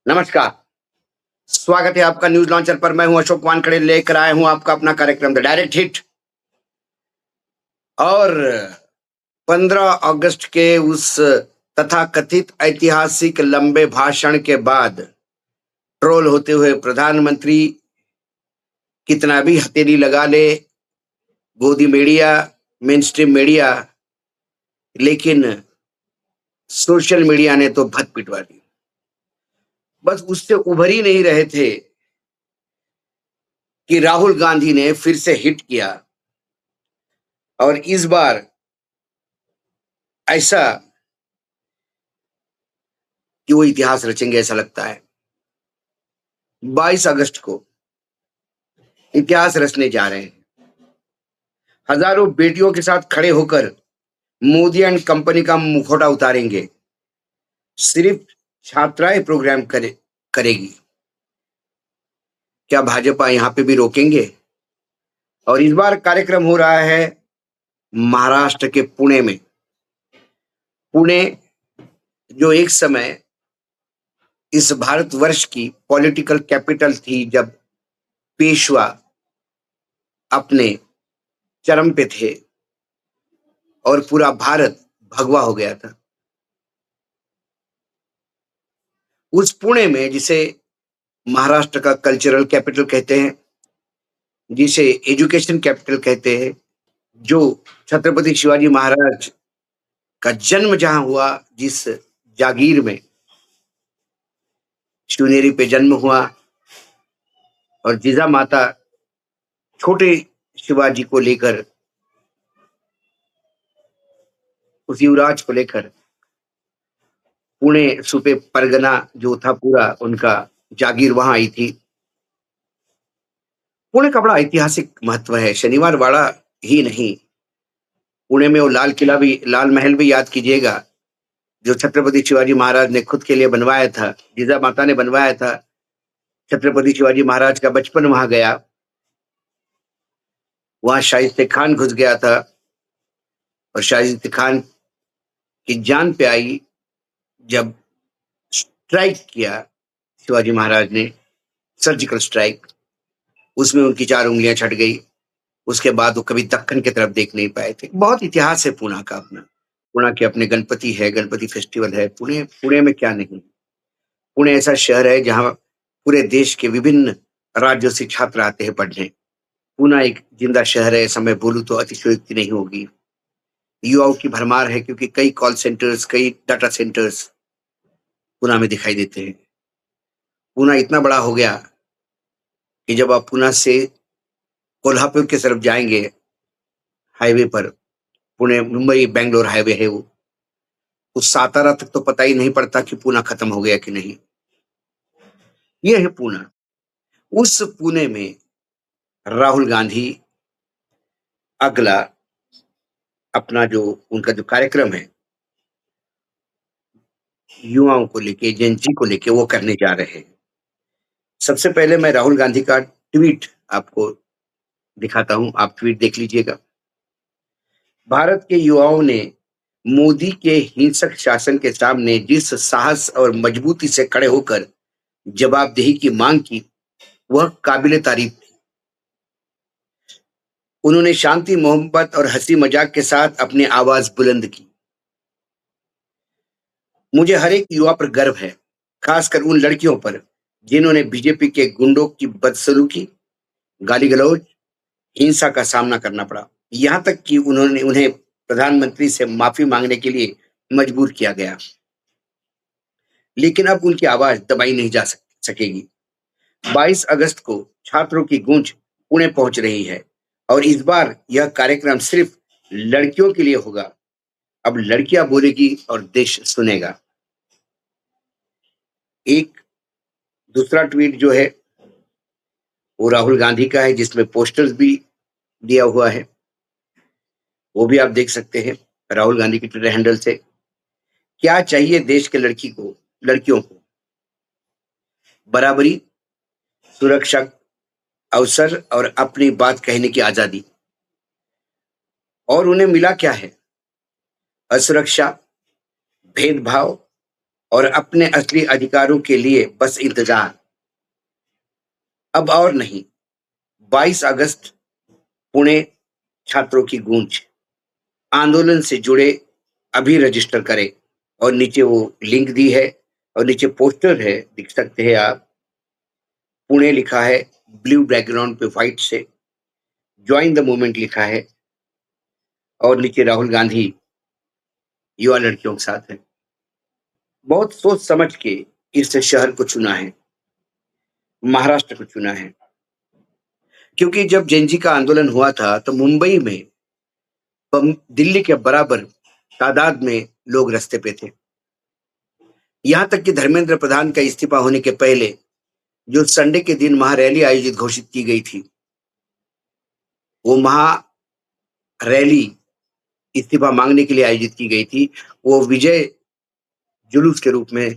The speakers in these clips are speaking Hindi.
नमस्कार। स्वागत है आपका न्यूज लॉन्चर पर। मैं हूं अशोक वानखड़े, लेकर आया हूं आपका अपना कार्यक्रम द डायरेक्ट हिट। और 15 अगस्त के उस तथाकथित ऐतिहासिक लंबे भाषण के बाद ट्रोल होते हुए प्रधानमंत्री कितना भी हथेली लगा ले, गोदी मीडिया, मेन स्ट्रीम मीडिया, लेकिन सोशल मीडिया ने तो भत पिटवा दी। बस उससे उभर ही नहीं रहे थे कि राहुल गांधी ने फिर से हिट किया और इस बार ऐसा कि वो इतिहास रचेंगे ऐसा लगता है। 22 अगस्त को इतिहास रचने जा रहे हैं। हजारों बेटियों के साथ खड़े होकर मोदी एंड कंपनी का मुखौटा उतारेंगे। सिर्फ छात्राएं प्रोग्राम करेगी। क्या भाजपा यहां पे भी रोकेंगे? और इस बार कार्यक्रम हो रहा है महाराष्ट्र के पुणे में। पुणे जो एक समय इस भारतवर्ष की पॉलिटिकल कैपिटल थी, जब पेशवा अपने चरम पे थे और पूरा भारत भगवा हो गया था। उस पुणे में, जिसे महाराष्ट्र का कल्चरल कैपिटल कहते हैं, जिसे एजुकेशन कैपिटल कहते हैं, जो छत्रपति शिवाजी महाराज का जन्म जहां हुआ, जिस जागीर में शिवनेरी पे जन्म हुआ, और जिजा माता छोटे शिवाजी को लेकर, उस युवराज को लेकर पुणे सूबे परगना जो था पूरा, उनका जागीर वहां आई थी। पुणे का बड़ा ऐतिहासिक महत्व है। शनिवार वाड़ा ही नहीं, पुणे में वो लाल किला भी, लाल महल भी याद कीजिएगा, जो छत्रपति शिवाजी महाराज ने खुद के लिए बनवाया था, जिजा माता ने बनवाया था। छत्रपति शिवाजी महाराज का बचपन वहां गया। वहां शाहिस्ते खान घुस गया था और शाहिस्ते खान की जान पे आई जब स्ट्राइक किया शिवाजी महाराज ने, सर्जिकल स्ट्राइक। उसमें उनकी 4 उंगलियां छट गई। उसके बाद वो कभी दक्कन की तरफ देख नहीं पाए थे। बहुत इतिहास है पुणे का अपना। पुणे के अपने गणपति है, गणपति फेस्टिवल है। पुणे पुणे में क्या नहीं। पुणे ऐसा शहर है जहां पूरे देश के विभिन्न राज्यों से छात्र आते हैं पढ़ने। पुणे एक जिंदा शहर है, ऐसा मैं बोलूं तो अतिशयोक्ति नहीं होगी। युवाओं की भरमार है, क्योंकि कई कॉल सेंटर्स, कई डाटा सेंटर्स पुणे में दिखाई देते हैं। पुणे इतना बड़ा हो गया कि जब आप पुणे से कोल्हापुर की तरफ जाएंगे, हाईवे पर, पुणे मुंबई बेंगलोर हाईवे है वो, उस सातारा तक तो पता ही नहीं पड़ता कि पुणे खत्म हो गया कि नहीं। ये है पुणे। उस पुणे में राहुल गांधी अगला अपना जो उनका जो कार्यक्रम है, युवाओं को लेके, जेनजी को लेके, वो करने जा रहे हैं। सबसे पहले मैं राहुल गांधी का ट्वीट आपको दिखाता हूं, आप ट्वीट देख लीजिएगा। भारत के युवाओं ने मोदी के हिंसक शासन के सामने जिस साहस और मजबूती से खड़े होकर जवाबदेही की मांग की, वह काबिले तारीफ थी। उन्होंने शांति, मोहब्बत और हंसी मजाक के साथ अपनी आवाज बुलंद की। मुझे हर एक युवा पर गर्व है, खासकर उन लड़कियों पर जिन्होंने बीजेपी के गुंडों की बदसलूकी, गाली गलौज, हिंसा का सामना करना पड़ा। यहाँ तक कि उन्होंने उन्हें प्रधानमंत्री से माफी मांगने के लिए मजबूर किया गया। लेकिन अब उनकी आवाज दबाई नहीं जा सकेगी। 22 अगस्त को छात्रों की गूंज पुणे पहुंच रही है, और इस बार यह कार्यक्रम सिर्फ लड़कियों के लिए होगा। अब लड़कियां बोलेगी और देश सुनेगा। एक दूसरा ट्वीट जो है वो राहुल गांधी का है, जिसमें पोस्टर्स भी दिया हुआ है, वो भी आप देख सकते हैं राहुल गांधी के ट्विटर हैंडल से। क्या चाहिए देश के लड़कियों को? बराबरी, सुरक्षा, अवसर और अपनी बात कहने की आजादी। और उन्हें मिला क्या है? असुरक्षा, भेदभाव, और अपने असली अधिकारों के लिए बस इंतजार। अब और नहीं। 22 अगस्त, पुणे, छात्रों की गूंज। आंदोलन से जुड़े अभी रजिस्टर करें। और नीचे वो लिंक दी है और नीचे पोस्टर है, दिख सकते हैं आप। पुणे लिखा है ब्लू बैकग्राउंड पे व्हाइट से। ज्वाइन द मूवमेंट लिखा है और नीचे राहुल गांधी युवा लड़कियों के साथ है। बहुत सोच समझ के इस शहर को चुना है, महाराष्ट्र को चुना है। क्योंकि जब जेनजी का आंदोलन हुआ था तो मुंबई में दिल्ली के बराबर तादाद में लोग रास्ते पे थे। यहां तक कि धर्मेंद्र प्रधान का इस्तीफा होने के पहले जो संडे के दिन महारैली आयोजित घोषित की गई थी, वो महारैली इस्तीफा मांगने के लिए आयोजित की गई थी। वो विजय जुलूस के रूप में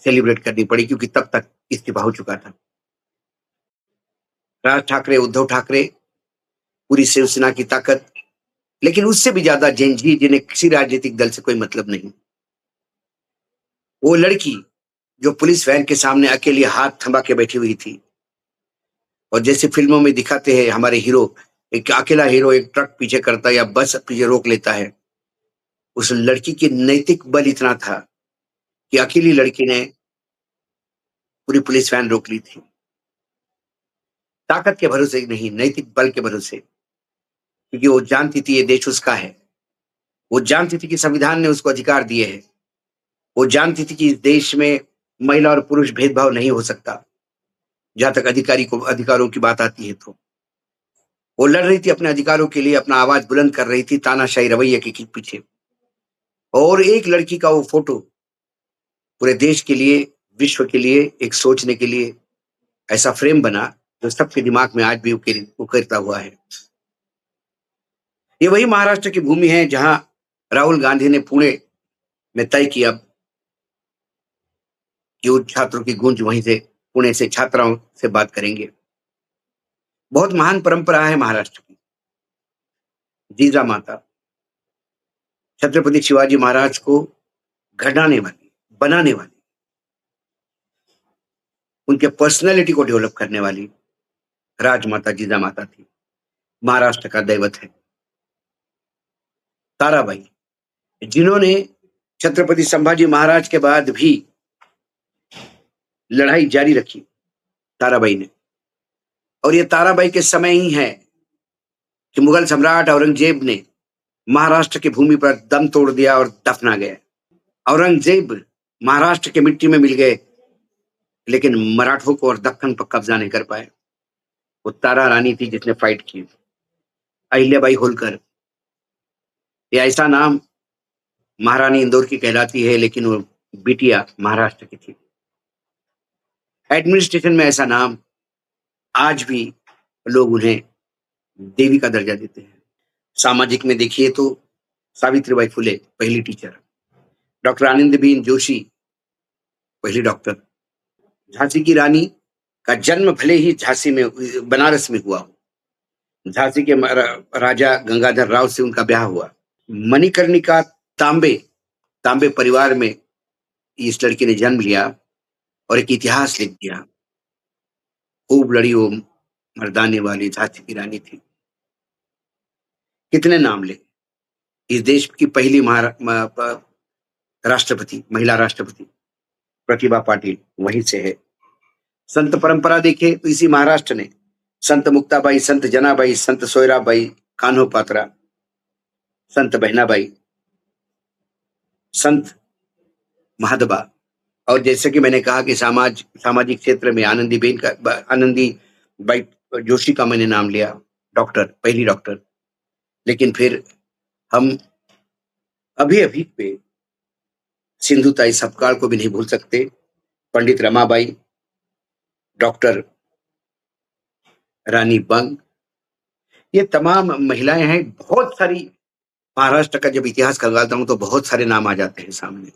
सेलिब्रेट करनी पड़ी क्योंकि तब तक इस्तीफा हो चुका था। राज ठाकरे, उद्धव ठाकरे, पूरी शिवसेना की ताकत, लेकिन उससे भी ज्यादा जेनजी जिन्हें किसी राजनीतिक दल से कोई मतलब नहीं। वो लड़की जो पुलिस वैन के सामने अकेली हाथ थमा के बैठी हुई थी, और जैसे फिल्मों में दिखाते हैं हमारे हीरो, एक अकेला हीरो एक ट्रक पीछे करता है या बस पीछे रोक लेता है, उस लड़की की नैतिक बल इतना था कि अकेली लड़की ने पूरी पुलिस वैन रोक ली थी। ताकत के भरोसे नहीं, नैतिक बल के भरोसे, क्योंकि वो जानती थी ये देश उसका है। वो जानती थी कि संविधान ने उसको अधिकार दिए हैं। वो जानती थी कि इस देश में महिला और पुरुष भेदभाव नहीं हो सकता, जहां तक अधिकारों की बात आती है। तो वो लड़ रही थी अपने अधिकारों के लिए, अपना आवाज बुलंद कर रही थी तानाशाही रवैये के पीछे। और एक लड़की का वो फोटो पूरे देश के लिए, विश्व के लिए एक सोचने के लिए ऐसा फ्रेम बना जो सबके दिमाग में आज भी उकरता हुआ है। ये वही महाराष्ट्र की भूमि है जहां राहुल गांधी ने पुणे में तय किया कि उन छात्रों की गूंज वहीं से, पुणे से छात्राओं से बात करेंगे। बहुत महान परंपरा है महाराष्ट्र की। जीजा माता छत्रपति शिवाजी महाराज को घड़ाने वाली, बनाने वाली, उनके पर्सनैलिटी को डेवलप करने वाली राजमाता जीजा माता थी। महाराष्ट्र का दैवत है ताराबाई, जिन्होंने छत्रपति संभाजी महाराज के बाद भी लड़ाई जारी रखी, ताराबाई ने। और ये ताराबाई के समय ही है कि मुगल सम्राट औरंगजेब ने महाराष्ट्र की भूमि पर दम तोड़ दिया और दफना गए। औरंगजेब महाराष्ट्र के मिट्टी में मिल गए, लेकिन मराठों को और दक्कन पर कब्जा नहीं कर पाए। वो तारा रानी थी जिसने फाइट की। अहिल्याबाई होलकर, ये ऐसा नाम, महारानी इंदौर की कहलाती है लेकिन वो बिटिया महाराष्ट्र की थी। एडमिनिस्ट्रेशन में ऐसा नाम, आज भी लोग उन्हें देवी का दर्जा देते हैं। सामाजिक में देखिए तो सावित्रीबाई फुले पहली टीचर, डॉक्टर आनंदीबेन जोशी पहली डॉक्टर। झांसी की रानी का जन्म भले ही झांसी में, बनारस में हुआ हो, झांसी के राजा गंगाधर राव से उनका ब्याह हुआ। मणिकर्णिका तांबे, तांबे परिवार में इस लड़की ने जन्म लिया और एक इतिहास लिख दिया। खूब लड़ी वो मर्दाने वाली झांसी की रानी थी। कितने नाम ले। इस देश की पहली राष्ट्रपति, महिला राष्ट्रपति प्रतिभा पाटिल वहीं से है। संत परंपरा देखे तो इसी महाराष्ट्र ने संत मुक्ताबाई, संत जनाबाई, संत सोयराबाई, कान्हो पात्रा, संत बहनाबाई, संत महादबा। और जैसे कि मैंने कहा कि सामाजिक क्षेत्र में आनंदी बाई जोशी का मैंने नाम लिया, डॉक्टर, पहली डॉक्टर। लेकिन फिर हम अभी अभी पे सिंधुताई सपकाळ को भी नहीं भूल सकते। पंडित रमाबाई, डॉक्टर रानी बंग, ये तमाम महिलाएं हैं। बहुत सारी, महाराष्ट्र का जब इतिहास खंगालता हूं तो बहुत सारे नाम आ जाते हैं सामने।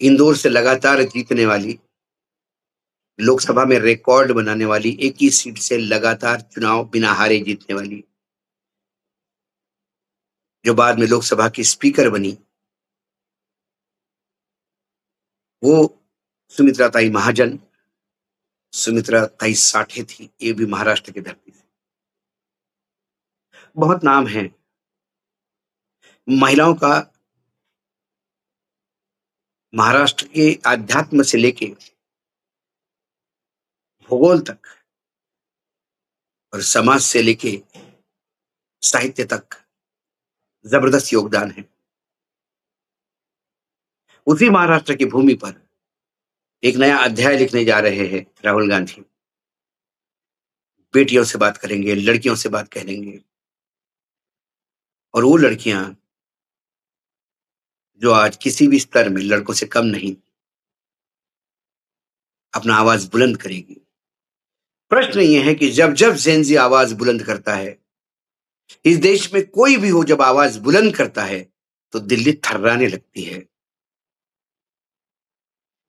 इंदौर से लगातार जीतने वाली, लोकसभा में रिकॉर्ड बनाने वाली, एक ही सीट से लगातार चुनाव बिना हारे जीतने वाली, जो बाद में लोकसभा की स्पीकर बनी, वो सुमित्रा ताई महाजन, सुमित्रा ताई साठे थी, ये भी महाराष्ट्र की धरती से। बहुत नाम हैं। महिलाओं का महाराष्ट्र के आध्यात्म से लेके भूगोल तक और समाज से लेके साहित्य तक जबरदस्त योगदान है। उसी महाराष्ट्र की भूमि पर एक नया अध्याय लिखने जा रहे हैं राहुल गांधी। बेटियों से बात करेंगे, लड़कियों से बात करेंगे, और वो लड़कियां जो आज किसी भी स्तर में लड़कों से कम नहीं, अपना आवाज बुलंद करेगी। प्रश्न ये है कि जब जब जेनजी आवाज बुलंद करता है, इस देश में कोई भी हो, जब आवाज बुलंद करता है तो दिल्ली थर्राने लगती है।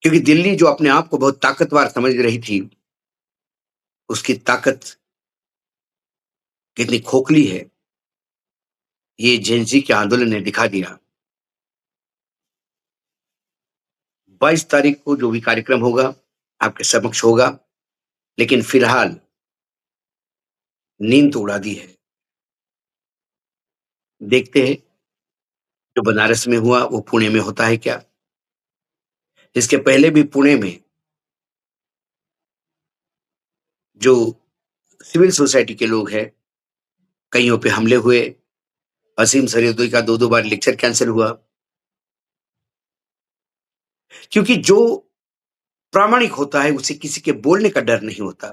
क्योंकि दिल्ली जो अपने आप को बहुत ताकतवर समझ रही थी, उसकी ताकत कितनी खोखली है, ये जेनजी के आंदोलन ने दिखा दिया। 22 तारीख को जो भी कार्यक्रम होगा आपके समक्ष होगा, लेकिन फिलहाल नींद तो उड़ा दी है। देखते हैं जो बनारस में हुआ वो पुणे में होता है क्या। इसके पहले भी पुणे में जो सिविल सोसाइटी के लोग हैं, कईयों पे हमले हुए, असीम सरयोदई का 2-2 बार लेक्चर कैंसल हुआ। क्योंकि जो प्रामाणिक होता है उसे किसी के बोलने का डर नहीं होता,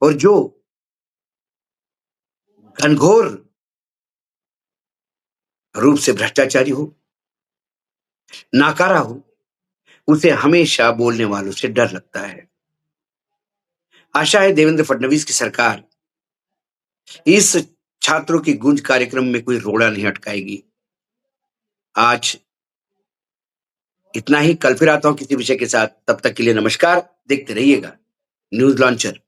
और जो घनघोर रूप से भ्रष्टाचारी हो, नाकारा हो, उसे हमेशा बोलने वालों से डर लगता है। आशा है देवेंद्र फडणवीस की सरकार इस छात्रों की गूंज कार्यक्रम में कोई रोड़ा नहीं अटकाएगी। आज इतना ही, कल फिर आता हूं किसी विषय के साथ। तब तक के लिए नमस्कार। देखते रहिएगा न्यूज लॉन्चर।